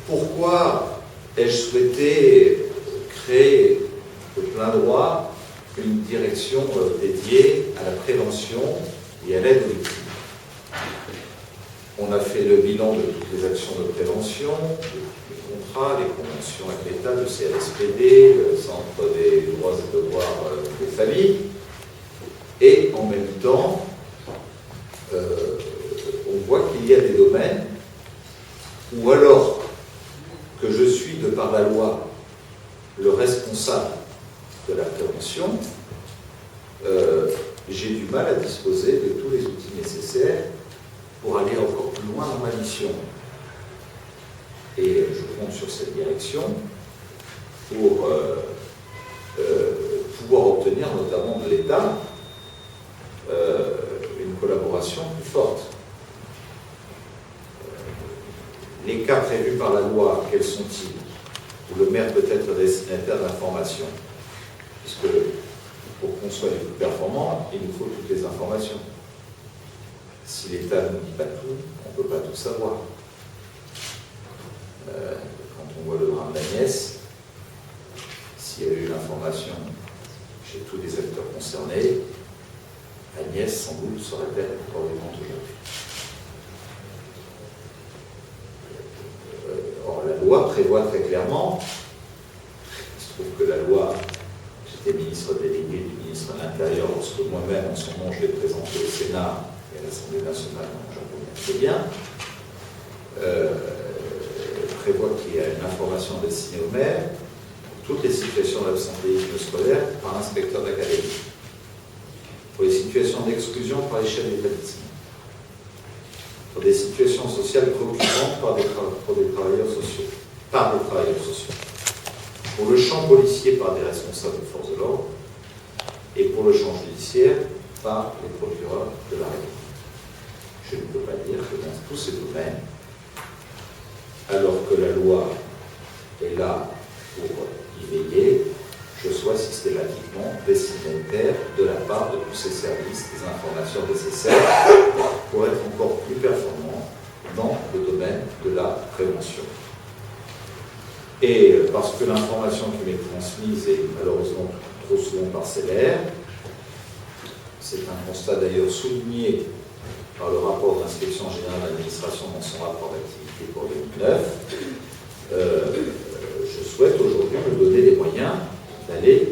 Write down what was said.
Pourquoi ai-je souhaité créer de plein droit une direction dédiée à la prévention et à l'aide aux victimes? On a fait le bilan de toutes les actions de prévention, les contrats, les conventions avec l'État, le CRSPD, le Centre des droits et devoirs des familles, et en même temps, on voit qu'il y a des domaines où, alors que je suis, de par la loi, le responsable de la prévention, j'ai du mal à disposer de tous les outils nécessaires pour aller encore plus loin dans ma mission. Et je compte sur cette direction pour pouvoir obtenir, notamment de l'État, une collaboration plus forte. Les cas prévus par la loi, quels sont-ils? Où le maire peut être destinataire d'informations, puisque pour qu'on soit les plus performants, il nous faut toutes les informations. Si l'État ne nous dit pas tout, on ne peut pas tout savoir. Quand on voit le drame d'Agnès, s'il y a eu l'information chez tous les acteurs concernés, Agnès, sans doute, serait-elle encore vivante aujourd'hui. Or, la loi prévoit très clairement, il se trouve que la loi, j'étais ministre délégué du ministre de l'Intérieur, lorsque moi-même, en son nom, je l'ai présenté au Sénat et à l'Assemblée nationale, donc j'en connais assez bien, prévoit qu'il y a une information destinée au maire pour toutes les situations d'absentéisme scolaire par l'inspecteur d'académie, pour les situations d'exclusion par les chefs d'établissement, pour des situations sociales préoccupantes par des travailleurs sociaux, pour le champ policier par des responsables de forces de l'ordre, et pour le champ judiciaire par les procureurs de la République. Je ne peux pas dire que dans tous ces domaines, alors que la loi est là pour y veiller, je sois systématiquement destinataire de la part de tous ces services des informations nécessaires pour être encore plus performant dans le domaine de la prévention. Et parce que l'information qui m'est transmise est malheureusement trop souvent parcellaire, c'est un constat d'ailleurs souligné par le rapport d'inspection générale de l'administration dans son rapport d'activité pour 2009, je souhaite aujourd'hui me donner les moyens d'aller